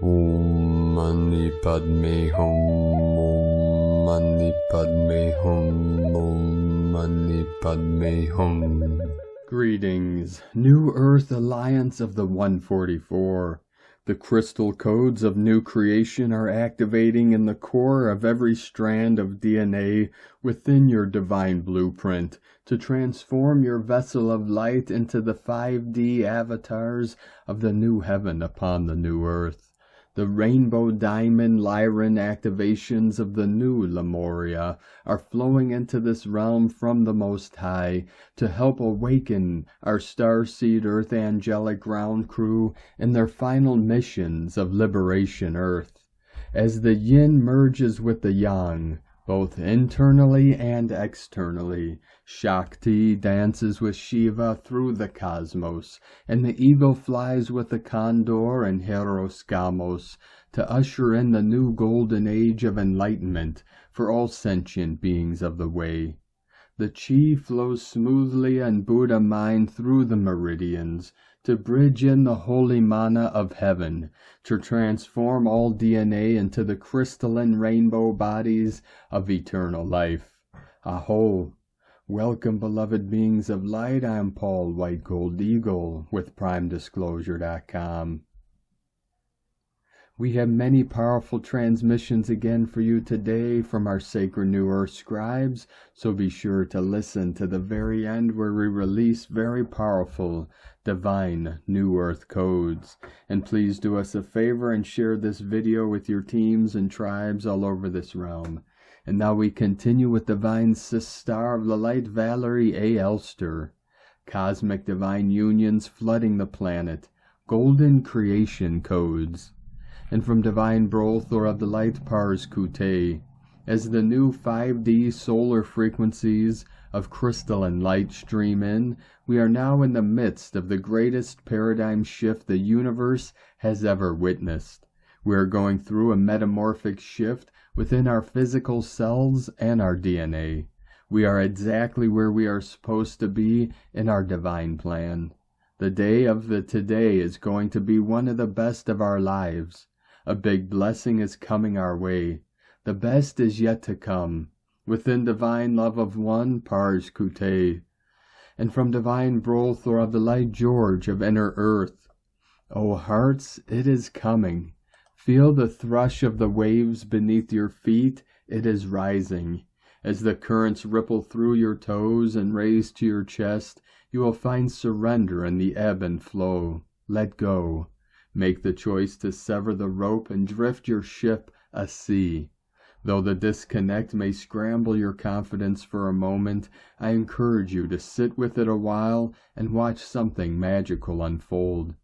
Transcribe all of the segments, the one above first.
Om Mani Padme Hum, Om Mani Padme Hum, Om Mani Padme Hum. Greetings, New Earth Alliance of the 144. The crystal codes of new creation are activating in the core of every strand of DNA within your divine blueprint to transform your vessel of light into the 5D avatars of the new heaven upon the new earth. The rainbow diamond Lyran activations of the new Lemuria are flowing into this realm from the Most High to help awaken our Starseed Earth angelic ground crew in their final missions of liberation Earth. As the yin merges with the yang, both internally and externally, Shakti dances with Shiva through the cosmos, and the eagle flies with the Condor and Hieros Gamos to usher in the new golden age of enlightenment for all sentient beings of the way. The chi flows smoothly and Buddha mind through the meridians to bridge in the holy mana of heaven, to transform all DNA into the crystalline rainbow bodies of eternal life. Aho! Welcome, beloved beings of light. I am Paul White Gold Eagle with PrimeDisclosure.com. We have many powerful transmissions again for you today from our Sacred New Earth scribes, so be sure to listen to the very end where we release very powerful divine New Earth codes. And please do us a favor and share this video with your teams and tribes all over this realm. And now we continue with Divine Sister of the Light Valerie A. Elster. Cosmic Divine Unions flooding the planet. Golden Creation Codes. And from Divine Brothor of the Light Pars Kute, as the new 5D solar frequencies of crystalline light stream in, we are now in the midst of the greatest paradigm shift the universe has ever witnessed. We are going through a metamorphic shift within our physical cells and our DNA. We are exactly where we are supposed to be in our divine plan. The day of the today is going to be one of the best of our lives. A big blessing is coming our way. The best is yet to come. Within divine love of one, Pars Kute. And from divine Brothor of the Light George of Inner Earth. O hearts, it is coming. Feel the thrush of the waves beneath your feet. It is rising. As the currents ripple through your toes and raise to your chest, you will find surrender in the ebb and flow. Let go. Make the choice to sever the rope and drift your ship a sea. Though the disconnect may scramble your confidence for a moment, I encourage you to sit with it a while and watch something magical unfold.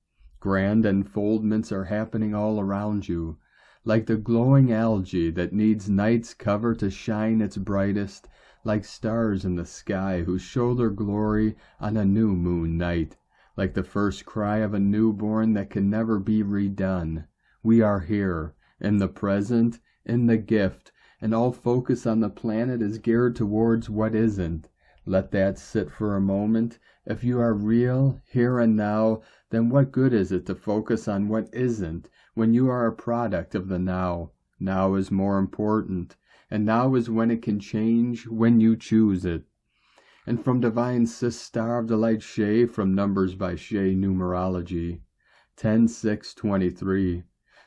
Grand unfoldments are happening all around you, like the glowing algae that needs night's cover to shine its brightest, like stars in the sky who show their glory on a new moon night. Like the first cry of a newborn that can never be redone. We are here, in the present, in the gift, and all focus on the planet is geared towards what isn't. Let that sit for a moment. If you are real, here and now, then what good is it to focus on what isn't when you are a product of the now? Now is more important, and now is when it can change, when you choose it. And from Divine Sister of the Light Shay from Numbers by Shay Numerology, 10-6-23.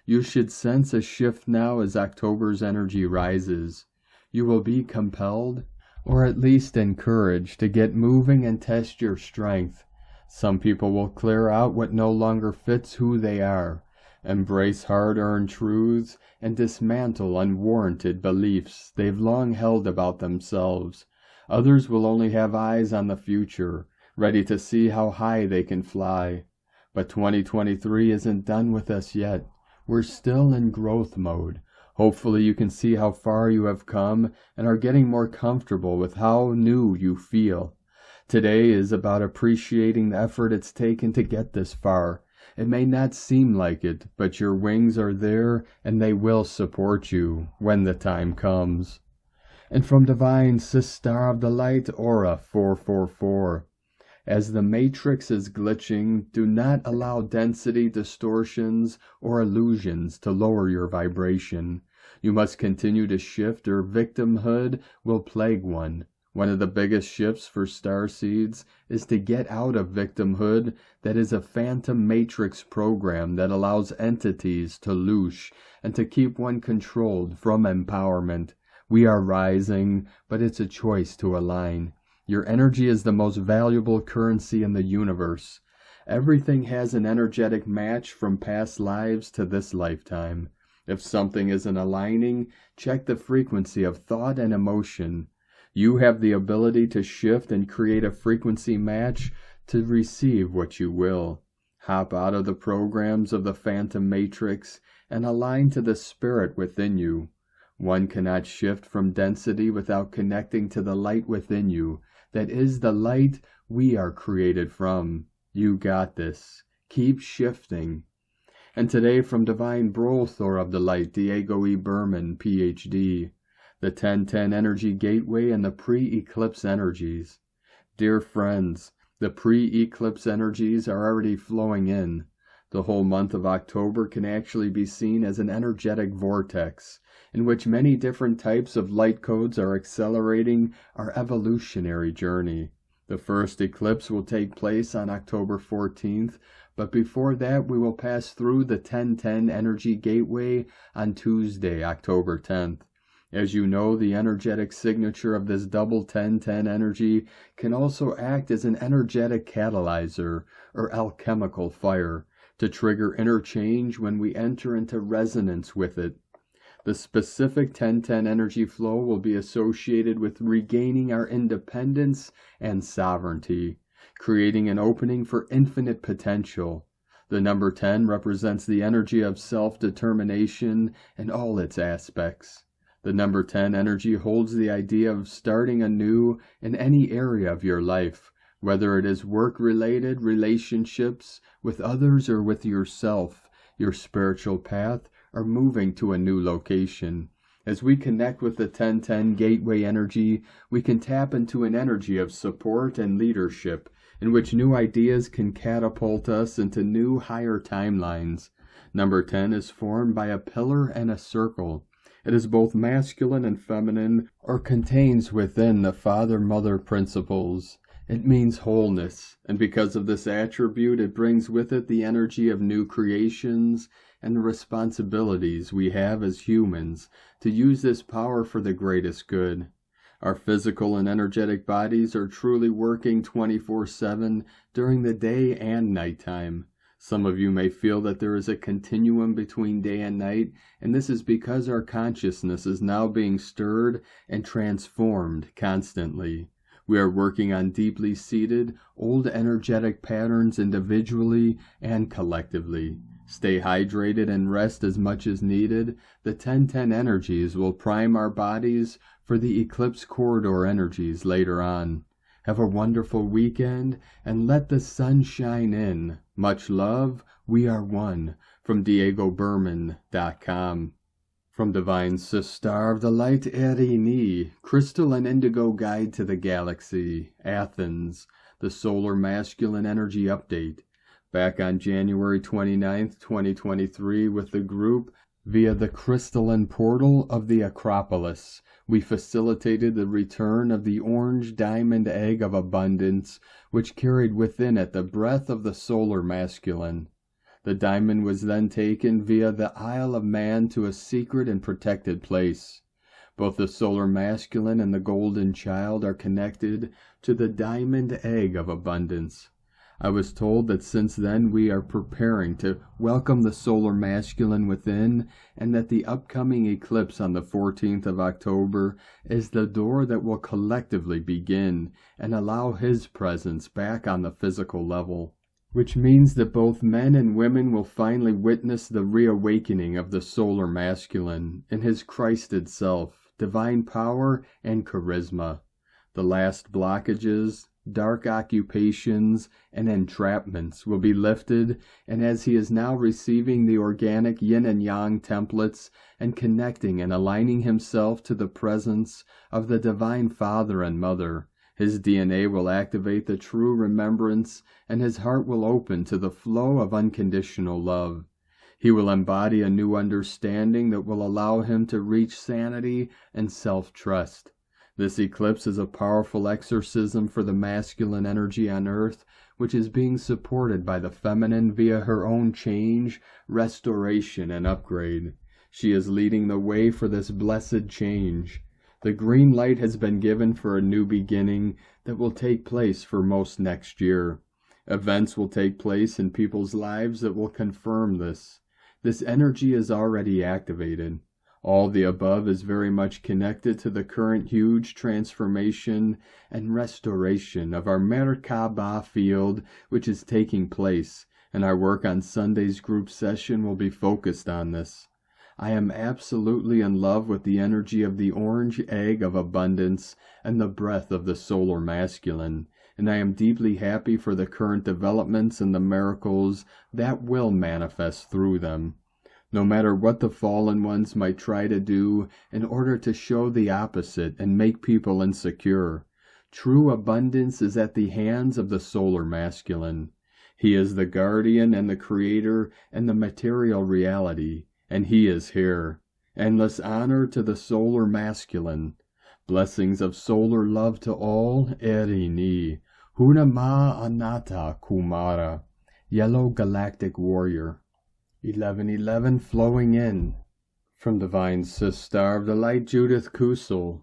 You should sense a shift now as October's energy rises. You will be compelled, or at least encouraged, to get moving and test your strength. Some people will clear out what no longer fits who they are, embrace hard-earned truths, and dismantle unwarranted beliefs they've long held about themselves. Others will only have eyes on the future, ready to see how high they can fly. But 2023 isn't done with us yet. We're still in growth mode. Hopefully you can see how far you have come and are getting more comfortable with how new you feel. Today is about appreciating the effort it's taken to get this far. It may not seem like it, but your wings are there and they will support you when the time comes. And from Divine Sister of the Light Aura 444. As the matrix is glitching, do not allow density distortions or illusions to lower your vibration. You must continue to shift or victimhood will plague one. One of the biggest shifts for starseeds is to get out of victimhood that is a phantom matrix program that allows entities to loosh and to keep one controlled from empowerment. We are rising, but it's a choice to align. Your energy is the most valuable currency in the universe. Everything has an energetic match from past lives to this lifetime. If something isn't aligning, check the frequency of thought and emotion. You have the ability to shift and create a frequency match to receive what you will. Hop out of the programs of the phantom matrix and align to the spirit within you. One cannot shift from density without connecting to the light within you. That is the light we are created from. You got this. Keep shifting. And today from Divine Brothor of the Light, Diego E. Berman, Ph.D., the 1010 Energy Gateway and the Pre-Eclipse Energies. Dear friends, the pre-eclipse energies are already flowing in. The whole month of October can actually be seen as an energetic vortex, in which many different types of light codes are accelerating our evolutionary journey. The first eclipse will take place on October 14th, but before that we will pass through the 1010 Energy Gateway on Tuesday, October 10th. As you know, the energetic signature of this double 1010 energy can also act as an energetic catalyzer or alchemical fire to trigger interchange when we enter into resonance with it. The specific 1010 energy flow will be associated with regaining our independence and sovereignty, creating an opening for infinite potential. The number 10 represents the energy of self-determination in all its aspects. The number 10 energy holds the idea of starting anew in any area of your life, whether it is work-related, relationships with others or with yourself, your spiritual path, or moving to a new location. As we connect with the 1010 Gateway energy, we can tap into an energy of support and leadership, in which new ideas can catapult us into new, higher timelines. Number 10 is formed by a pillar and a circle. It is both masculine and feminine, or contains within the father-mother principles. It means wholeness, and because of this attribute, it brings with it the energy of new creations and the responsibilities we have as humans to use this power for the greatest good. Our physical and energetic bodies are truly working 24/7 during the day and nighttime. Some of you may feel that there is a continuum between day and night, and this is because our consciousness is now being stirred and transformed constantly. We are working on deeply seated, old energetic patterns individually and collectively. Stay hydrated and rest as much as needed. The 1010 energies will prime our bodies for the eclipse corridor energies later on. Have a wonderful weekend, and let the sun shine in. Much love. We are one. From DiegoBerman.com. From Divine Sister of the Light, Erini, Crystal and Indigo Guide to the Galaxy, Athens, the Solar Masculine Energy Update. Back on January 29th, 2023 with the group via the crystalline portal of the Acropolis. We facilitated the return of the orange diamond egg of abundance, which carried within it the breath of the solar masculine. The diamond was then taken via the Isle of Man to a secret and protected place. Both the solar masculine and the golden child are connected to the diamond egg of abundance. I was told that since then we are preparing to welcome the solar masculine within, and that the upcoming eclipse on the 14th of October is the door that will collectively begin and allow his presence back on the physical level, which means that both men and women will finally witness the reawakening of the solar masculine in his Christed self, divine power and charisma. The last blockages, dark occupations, and entrapments will be lifted, and as he is now receiving the organic yin and yang templates and connecting and aligning himself to the presence of the Divine Father and Mother, His DNA will activate the true remembrance, and his heart will open to the flow of unconditional love. He will embody a new understanding that will allow him to reach sanity and self-trust. This eclipse is a powerful exorcism for the masculine energy on Earth, which is being supported by the feminine via her own change, restoration, and upgrade. She is leading the way for this blessed change. The green light has been given for a new beginning that will take place for most next year. Events will take place in people's lives that will confirm this. This energy is already activated. All the above is very much connected to the current huge transformation and restoration of our Merkaba field, which is taking place, and our work on Sunday's group session will be focused on this. I am absolutely in love with the energy of the orange egg of abundance and the breath of the solar masculine, and I am deeply happy for the current developments and the miracles that will manifest through them. No matter what the fallen ones might try to do in order to show the opposite and make people insecure, true abundance is at the hands of the solar masculine. He is the guardian and the creator and the material reality, and he is here. Endless honor to the solar masculine. Blessings of solar love to all. Erini. Hunama Anata Kumara. Yellow Galactic Warrior. 1111 flowing in. From Divine Sister of the Light Judith Kusel.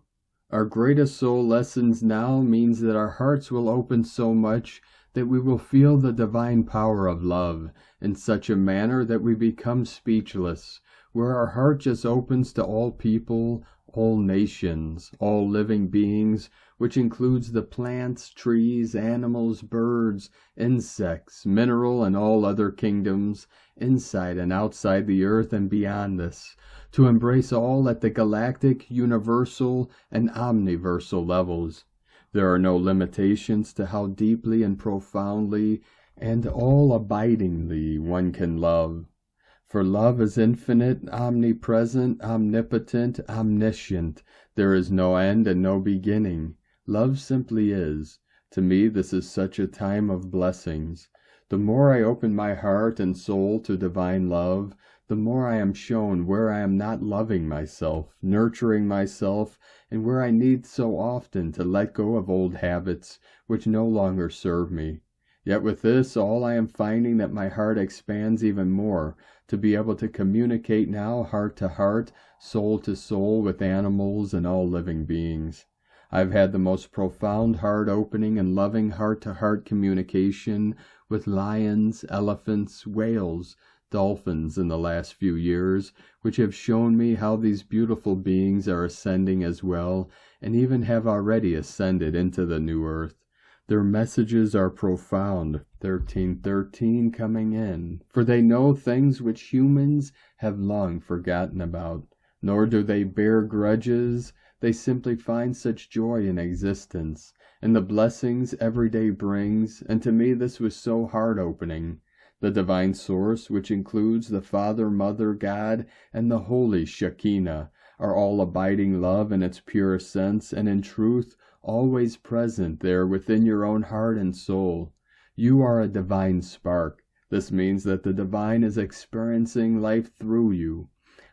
Our greatest soul lessons now means that our hearts will open so much that we will feel the divine power of love in such a manner that we become speechless, where our heart just opens to all people, all nations, all living beings, which includes the plants, trees, animals, birds, insects, mineral, and all other kingdoms, inside and outside the earth and beyond this, to embrace all at the galactic, universal, and omniversal levels. There are no limitations to how deeply and profoundly and all-abidingly one can love. For love is infinite, omnipresent, omnipotent, omniscient. There is no end and no beginning. Love simply is. To me, this is such a time of blessings. The more I open my heart and soul to divine love, the more I am shown where I am not loving myself, nurturing myself, and where I need so often to let go of old habits which no longer serve me. Yet with this all I am finding that my heart expands even more, to be able to communicate now heart to heart, soul to soul with animals and all living beings. I've had the most profound heart-opening and loving heart-to-heart communication with lions, elephants, whales, dolphins in the last few years, which have shown me how these beautiful beings are ascending as well, and even have already ascended into the new earth. Their messages are profound, 1313 coming in, for they know things which humans have long forgotten about, nor do they bear grudges. They simply find such joy in existence, and the blessings every day brings, and to me this was so heart-opening. The divine source, which includes the Father, Mother, God, and the Holy Shekinah, are all abiding love in its purest sense, and in truth, always present there within your own heart and soul. You are a divine spark. This means that the divine is experiencing life through you.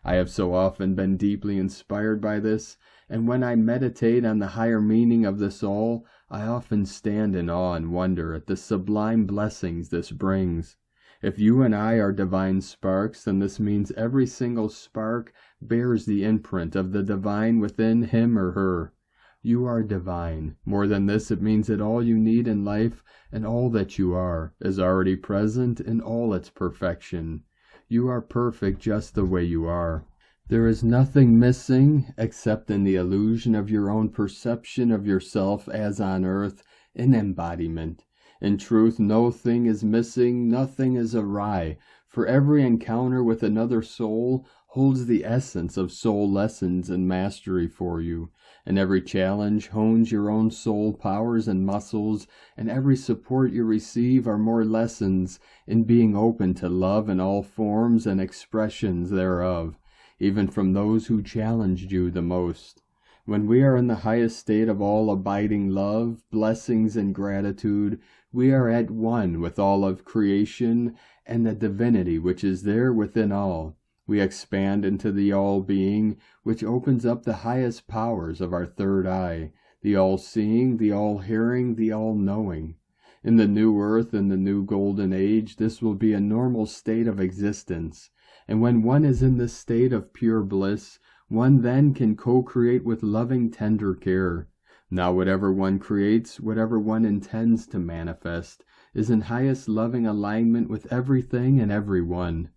I have so often been deeply inspired by this, and when I meditate on the higher meaning of this all, I often stand in awe and wonder at the sublime blessings this brings. If you and I are divine sparks, then this means every single spark bears the imprint of the divine within him or her. You are divine. More than this, it means that all you need in life and all that you are is already present in all its perfection. You are perfect just the way you are. There is nothing missing except in the illusion of your own perception of yourself as on earth in embodiment. In truth, no thing is missing, nothing is awry, for every encounter with another soul holds the essence of soul lessons and mastery for you, and every challenge hones your own soul powers and muscles, and every support you receive are more lessons in being open to love in all forms and expressions thereof, even from those who challenged you the most. When we are in the highest state of all abiding love, blessings, and gratitude, we are at one with all of creation and the divinity which is there within all. We expand into the all-being, which opens up the highest powers of our third eye, the all-seeing, the all-hearing, the all-knowing. In the new earth and the new golden age, this will be a normal state of existence. And when one is in this state of pure bliss, one then can co-create with loving, tender care. Now whatever one creates, whatever one intends to manifest, is in highest loving alignment with everything and everyone.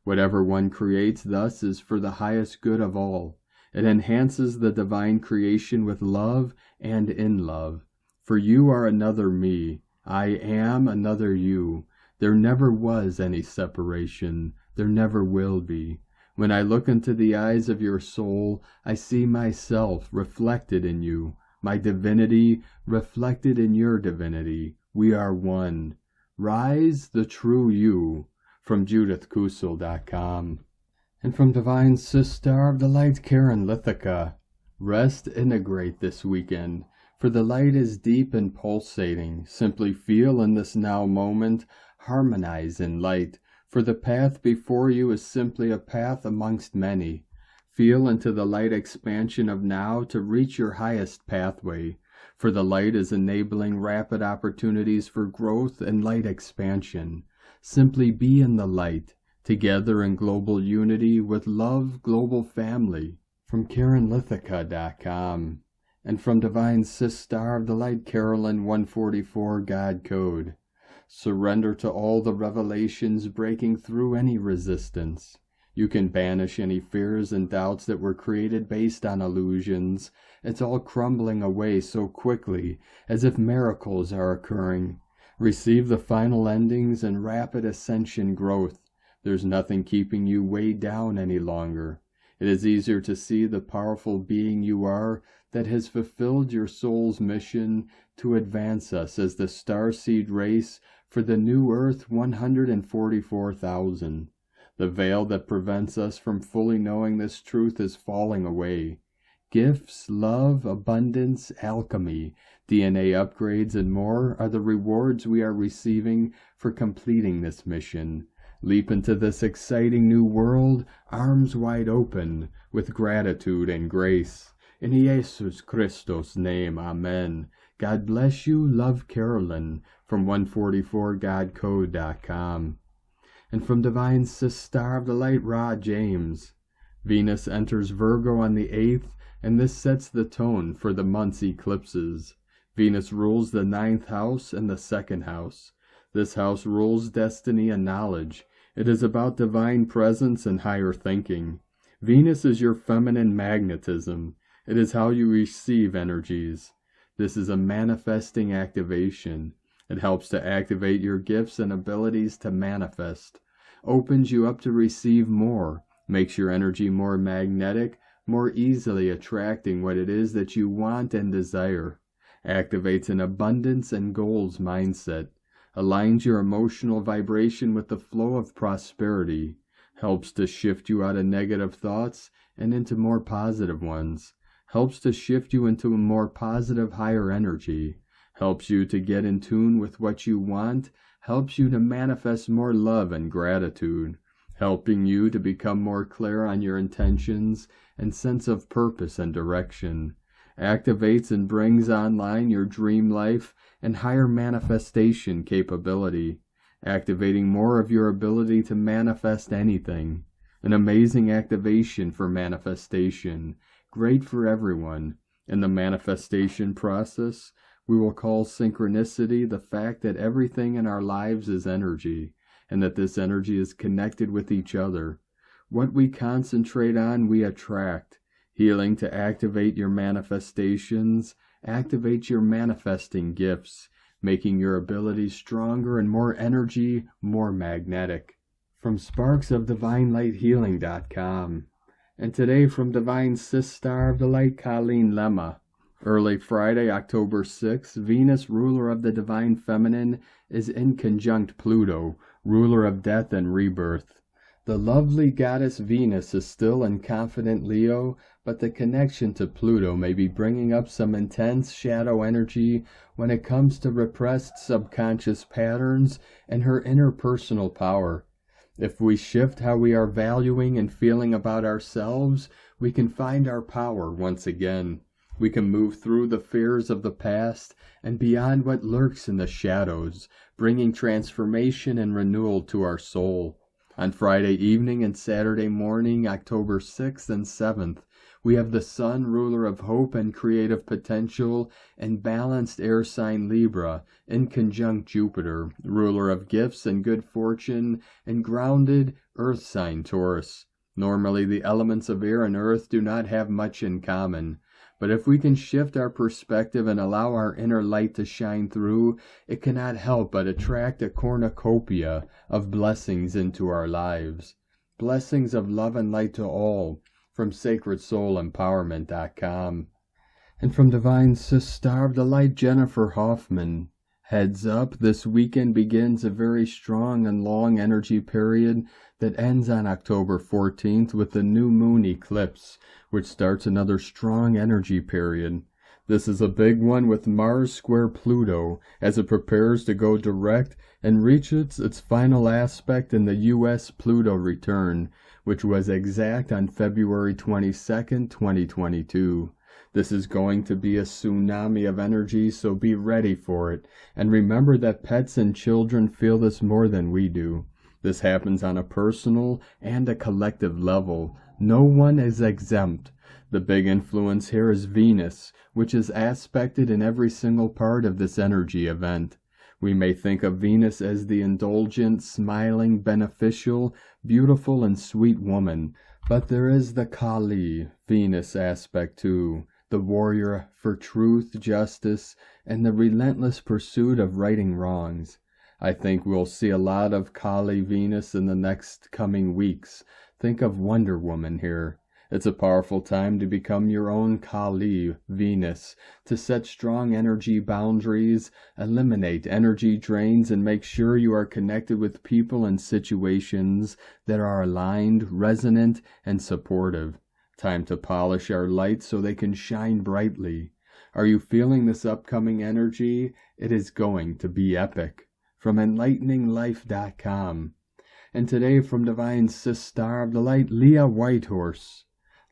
Whatever one creates thus is for the highest good of all. It enhances the divine creation with love and in love. For you are another me. I am another you. There never was any separation. There never will be. When I look into the eyes of your soul, I see myself reflected in you, my divinity reflected in your divinity. We are one. Rise, the true you. From JudithKusel.com. And from Divine Sister of the Light, Karen Lithica. Rest, integrate this weekend, for the light is deep and pulsating. Simply feel in this now moment, harmonize in light, for the path before you is simply a path amongst many. Feel into the light expansion of now to reach your highest pathway, for the light is enabling rapid opportunities for growth and light expansion. Simply be in the light, together in global unity with love, global family. From KarenLithica.com. And from Divine Sister of the Light, Carolyn 144 God Code. Surrender to all the revelations, breaking through any resistance. You can banish any fears and doubts that were created based on illusions. It's all crumbling away so quickly, as if miracles are occurring. Receive the final endings and rapid ascension growth. There's nothing keeping you weighed down any longer. It is easier to see the powerful being you are that has fulfilled your soul's mission to advance us as the Starseed race for the new Earth 144,000. The veil that prevents us from fully knowing this truth is falling away. Gifts, love, abundance, alchemy, DNA upgrades, and more are the rewards we are receiving for completing this mission. Leap into this exciting new world, arms wide open, with gratitude and grace. In Jesus Christos' name, Amen. God bless you. Love, Carolyn. From 144godcode.com. And from Divine Sister of the Light, Ra James. Venus enters Virgo on the 8th, and this sets the tone for the month's eclipses. Venus rules the 9th house and the 2nd house. This house rules destiny and knowledge. It is about divine presence and higher thinking. Venus is your feminine magnetism. It is how you receive energies. This is a manifesting activation. It helps to activate your gifts and abilities to manifest. Opens you up to receive more. Makes your energy more magnetic, more easily attracting what it is that you want and desire. Activates an abundance and goals mindset. Aligns your emotional vibration with the flow of prosperity. Helps to shift you out of negative thoughts and into more positive ones. Helps to shift you into a more positive, higher energy. Helps you to get in tune with what you want. Helps you to manifest more love and gratitude. Helping you to become more clear on your intentions and sense of purpose and direction. Activates and brings online your dream life and higher manifestation capability. Activating more of your ability to manifest anything. An amazing activation for manifestation. Great for everyone. In the manifestation process, we will call synchronicity the fact that everything in our lives is energy, and that this energy is connected with each other. What we concentrate on, we attract. Healing to activate your manifestations, activate your manifesting gifts, making your abilities stronger and more energy, more magnetic. From SparksOfDivineLightHealing.com. And today from Divine Sister of the Light, Colleen Lemma. Early Friday, October 6th, Venus, ruler of the Divine Feminine, is in conjunct Pluto, ruler of death and rebirth. The lovely goddess Venus is still in confident Leo, but the connection to Pluto may be bringing up some intense shadow energy when it comes to repressed subconscious patterns and her interpersonal power. If we shift how we are valuing and feeling about ourselves, we can find our power once again. We can move through the fears of the past and beyond what lurks in the shadows, bringing transformation and renewal to our soul. On Friday evening and Saturday morning, October 6th and 7th, we have the Sun, ruler of hope and creative potential, and balanced air sign Libra, in conjunct Jupiter, ruler of gifts and good fortune, and grounded earth sign Taurus. Normally, the elements of air and earth do not have much in common. But if we can shift our perspective and allow our inner light to shine through, it cannot help but attract a cornucopia of blessings into our lives. Blessings of love and light to all, from sacredsoulempowerment.com. And from Divine Sister of the Light, Jennifer Hoffman. Heads up, this weekend begins a very strong and long energy period that ends on October 14th with the new moon eclipse, which starts another strong energy period. This is a big one with Mars square Pluto as it prepares to go direct and reaches its final aspect in the U.S. Pluto return, which was exact on February 22nd, 2022. This is going to be a tsunami of energy, so be ready for it. And remember that pets and children feel this more than we do. This happens on a personal and a collective level. No one is exempt. The big influence here is Venus, which is aspected in every single part of this energy event. We may think of Venus as the indulgent, smiling, beneficial, beautiful, and sweet woman. But there is the Kali Venus aspect too, the warrior for truth, justice, and the relentless pursuit of righting wrongs. I think we'll see a lot of Kali Venus in the next coming weeks. Think of Wonder Woman here. It's a powerful time to become your own Kali Venus, to set strong energy boundaries, eliminate energy drains, and make sure you are connected with people and situations that are aligned, resonant, and supportive. Time to polish our lights so they can shine brightly. Are you feeling this upcoming energy? It is going to be epic. From enlighteninglife.com. And today from Divine Sister of the Light, Leah Whitehorse.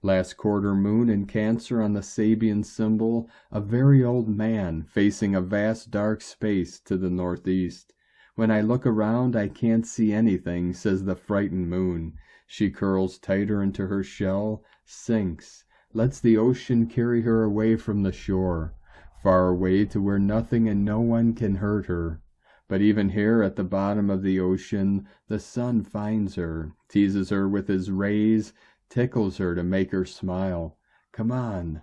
Last quarter moon in Cancer on the Sabian symbol, a very old man facing a vast dark space to the northeast. When I look around, I can't see anything, says the frightened moon. She curls tighter into her shell, sinks, lets the ocean carry her away from the shore, far away to where nothing and no one can hurt her. But even here at the bottom of the ocean, the sun finds her, teases her with his rays, tickles her to make her smile. Come on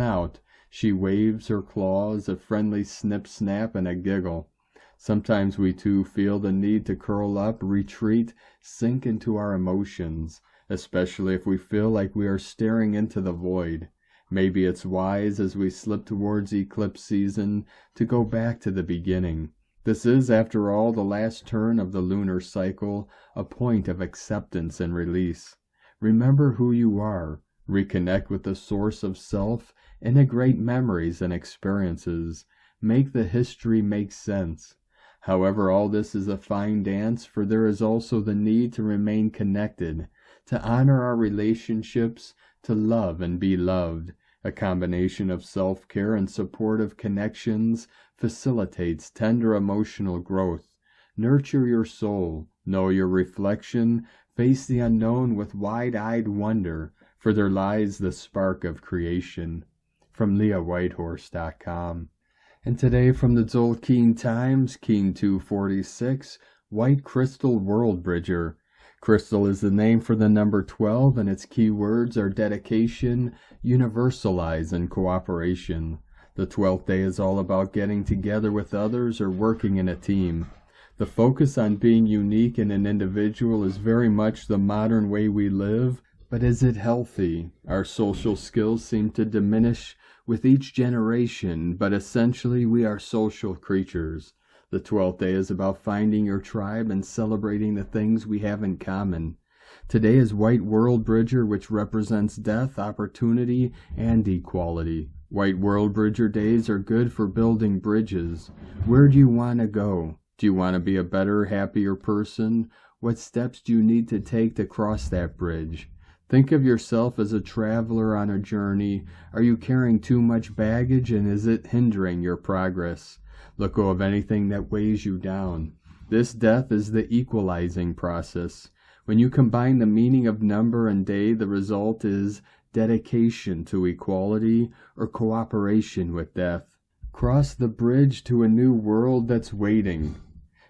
out. She waves her claws, a friendly snip-snap and a giggle. Sometimes we too feel the need to curl up, retreat, sink into our emotions, especially if we feel like we are staring into the void. Maybe it's wise as we slip towards eclipse season to go back to the beginning. This is, after all, the last turn of the lunar cycle, a point of acceptance and release. Remember who you are, reconnect with the source of self, integrate memories and experiences, make the history make sense. However, all this is a fine dance, for there is also the need to remain connected, to honor our relationships, to love and be loved. A combination of self-care and supportive connections facilitates tender emotional growth. Nurture your soul, know your reflection, face the unknown with wide-eyed wonder, for there lies the spark of creation. From LeahWhitehorse.com. And today from the Tzolk'in Times, Keen 246, White Crystal World Bridger. Crystal is the name for the number 12, and its key words are dedication, universalize, and cooperation. The 12th day is all about getting together with others or working in a team. The focus on being unique in an individual is very much the modern way we live, but is it healthy? Our social skills seem to diminish with each generation, but essentially we are social creatures. The 12th day is about finding your tribe and celebrating the things we have in common. Today is White World Bridger, which represents death, opportunity, and equality. White World Bridger days are good for building bridges. Where do you want to go? Do you want to be a better, happier person? What steps do you need to take to cross that bridge? Think of yourself as a traveler on a journey. Are you carrying too much baggage, and is it hindering your progress? Let go of anything that weighs you down. This death is the equalizing process. When you combine the meaning of number and day, the result is dedication to equality or cooperation with death. Cross the bridge to a new world that's waiting.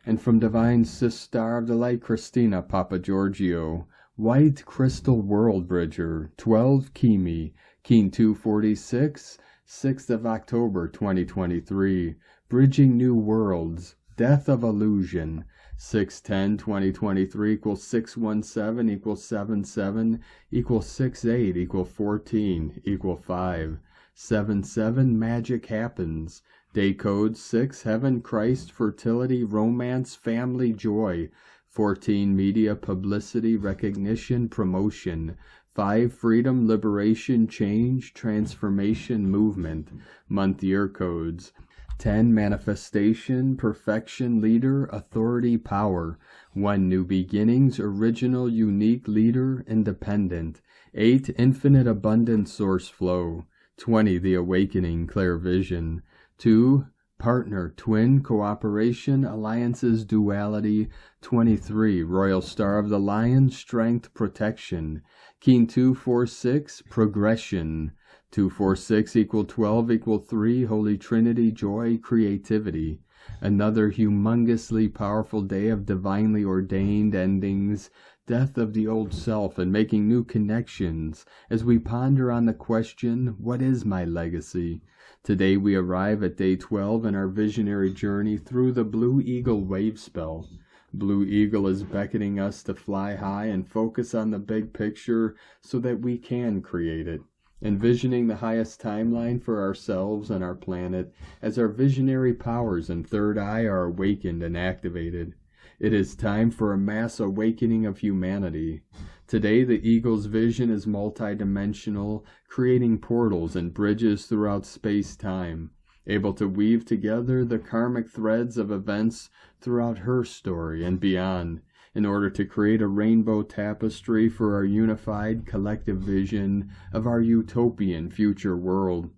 And from Divine Sister of the Light, Christina Papa Giorgio, White Crystal World Bridger, 12 Kimi, Keen 246, 6th of October 2023, Bridging New Worlds, Death of Illusion, 610-2023 equals 617 equals 77 equals 68 equals 14 equals 5. 77 Magic Happens. Day code 6 Heaven, Christ, Fertility, Romance, Family, Joy. 14 Media, Publicity, Recognition, Promotion. 5 Freedom, Liberation, Change, Transformation, Movement. Month year codes. 10 Manifestation, Perfection, Leader, Authority, Power. 1 New Beginnings, Original, Unique, Leader, Independent. 8 Infinite Abundant Source Flow. 20 The Awakening, Clear Vision. 2 Partner, Twin, Cooperation, Alliances, Duality. 23 Royal Star of the Lion, Strength, Protection. Keen 246 Progression. 246 equal 12 equal 3 Holy Trinity, Joy, Creativity. Another humongously powerful day of divinely ordained endings, death of the old self and making new connections as we ponder on the question, what is my legacy? Today we arrive at day 12 in our visionary journey through the Blue Eagle wave spell. Blue Eagle is beckoning us to fly high and focus on the big picture so that we can create it. Envisioning the highest timeline for ourselves and our planet as our visionary powers and third eye are awakened and activated. It is time for a mass awakening of humanity. Today the Eagle's vision is multidimensional, creating portals and bridges throughout space-time, able to weave together the karmic threads of events throughout her story and beyond, in order to create a rainbow tapestry for our unified collective vision of our utopian future world.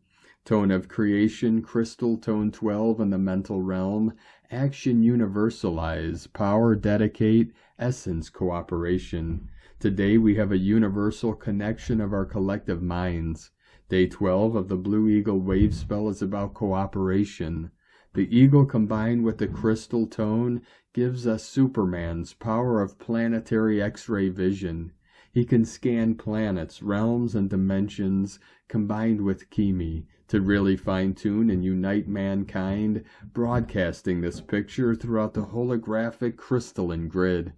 Tone of creation, crystal tone 12 in the mental realm, action universalize, power dedicate, essence cooperation. Today we have a universal connection of our collective minds. Day 12 of the Blue Eagle wave spell is about cooperation. The eagle combined with the crystal tone gives us Superman's power of planetary X-ray vision. He can scan planets, realms, and dimensions combined with Kimi to really fine-tune and unite mankind, broadcasting this picture throughout the holographic crystalline grid.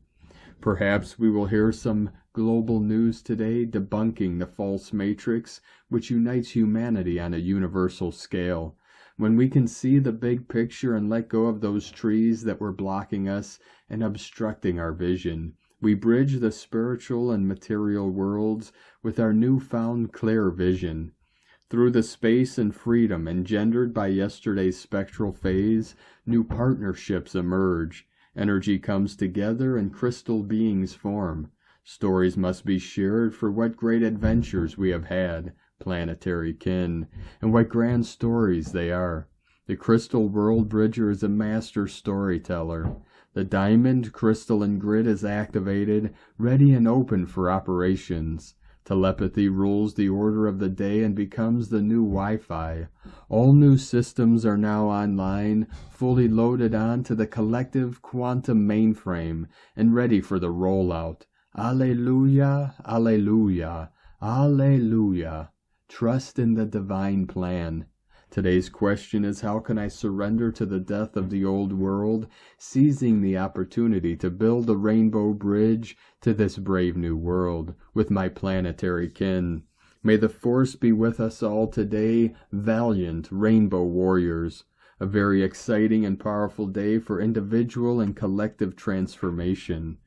Perhaps we will hear some global news today debunking the false matrix which unites humanity on a universal scale. When we can see the big picture and let go of those trees that were blocking us and obstructing our vision, we bridge the spiritual and material worlds with our newfound clear vision. Through the space and freedom engendered by yesterday's spectral phase, new partnerships emerge. Energy comes together and crystal beings form. Stories must be shared for what great adventures we have had, planetary kin, and what grand stories they are. The Crystal World Bridger is a master storyteller. The diamond crystalline grid is activated, ready and open for operations. Telepathy rules the order of the day and becomes the new Wi-Fi. All new systems are now online, fully loaded onto the collective quantum mainframe and ready for the rollout. Alleluia, alleluia, alleluia. Trust in the divine plan. Today's question is, how can I surrender to the death of the old world, seizing the opportunity to build a rainbow bridge to this brave new world with my planetary kin? May the force be with us all today, valiant rainbow warriors. A very exciting and powerful day for individual and collective transformation.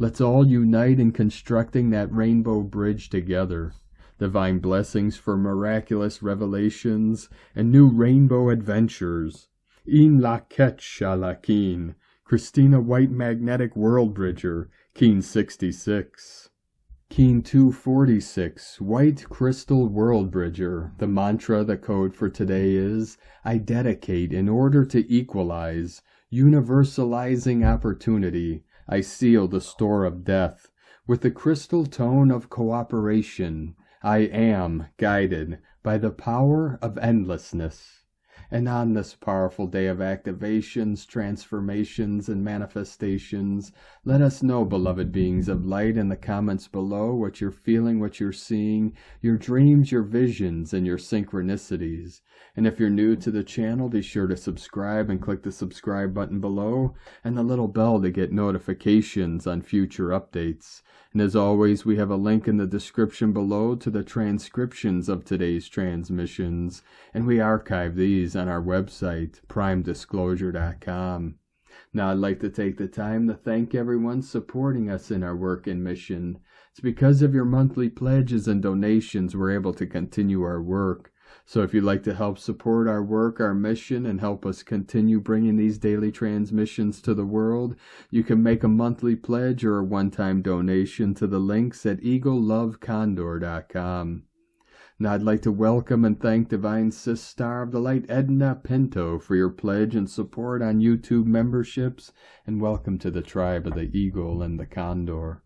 Let's all unite in constructing that rainbow bridge together. Divine blessings for miraculous revelations and new rainbow adventures. In la Shalakin, Christina White Magnetic World Bridger, Keen 66. Keen 246, White Crystal World Bridger. The mantra, the code for today is, I dedicate in order to equalize, universalizing opportunity. I seal the store of death with the crystal tone of cooperation. I am guided by the power of endlessness. And on this powerful day of activations, transformations, and manifestations, let us know, beloved beings of light, in the comments below what you're feeling, what you're seeing, your dreams, your visions, and your synchronicities. And if you're new to the channel, be sure to subscribe and click the subscribe button below and the little bell to get notifications on future updates. And as always, we have a link in the description below to the transcriptions of today's transmissions, and we archive these on our website, primedisclosure.com. Now, I'd like to take the time to thank everyone supporting us in our work and mission. It's because of your monthly pledges and donations we're able to continue our work. So if you'd like to help support our work, our mission, and help us continue bringing these daily transmissions to the world, you can make a monthly pledge or a one-time donation to the links at eaglelovecondor.com. Now I'd like to welcome and thank Divine Sis Star of the Light Edna P for your pledge and support on YouTube memberships, and welcome to the tribe of the Eagle and the Condor.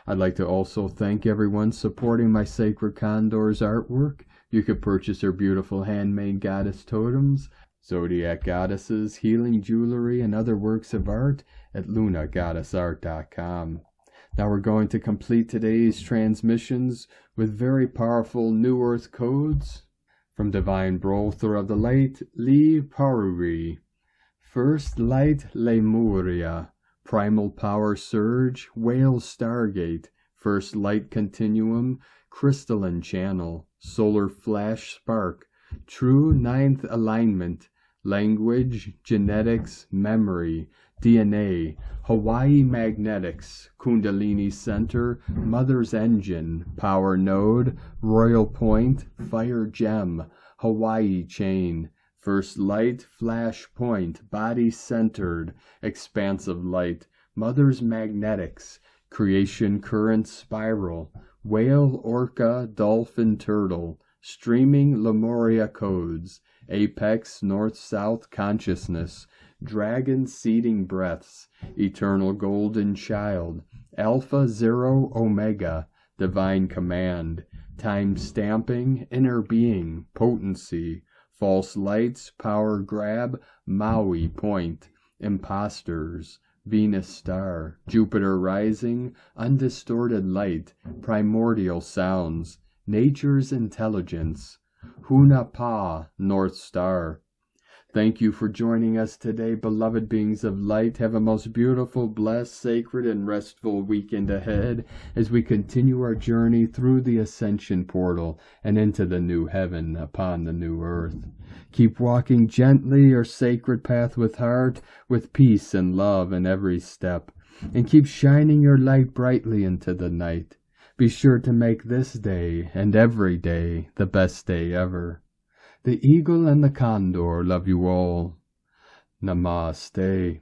I'd like to also thank everyone supporting my Sacred Condor's artwork. You could purchase her beautiful handmade goddess totems, zodiac goddesses, healing jewelry, and other works of art at lunagoddessart.com. Now we're going to complete today's transmissions with very powerful New Earth codes from Divine Brother of the Light, Prairie. First Light, Lemuria. Primal Power Surge, Whale Stargate. First Light Continuum, Crystalline Channel. Solar Flash Spark, True Ninth Alignment, Language, Genetics, Memory, DNA, Hawaii Magnetics, Kundalini Center, Mother's Engine, Power Node, Royal Point, Fire Gem, Hawaii Chain, First Light, Flash Point, Body Centered, Expansive Light, Mother's Magnetics, Creation Current Spiral, Whale, Orca, Dolphin, Turtle, Streaming Lemuria Codes, Apex, North-South Consciousness, Dragon Seeding Breaths, Eternal Golden Child, Alpha, Zero, Omega, Divine Command, Time Stamping, Inner Being, Potency, False Lights, Power Grab, Maui Point, Imposters, Venus Star, Jupiter Rising, Undistorted Light, Primordial Sounds, Nature's Intelligence, Hunapa, North Star. Thank you for joining us today, beloved beings of light. Have a most beautiful, blessed, sacred, and restful weekend ahead as we continue our journey through the Ascension portal and into the new heaven upon the new earth. Keep walking gently your sacred path with heart, with peace and love in every step, and keep shining your light brightly into the night. Be sure to make this day and every day the best day ever. The Eagle and the Condor love you all. Namaste.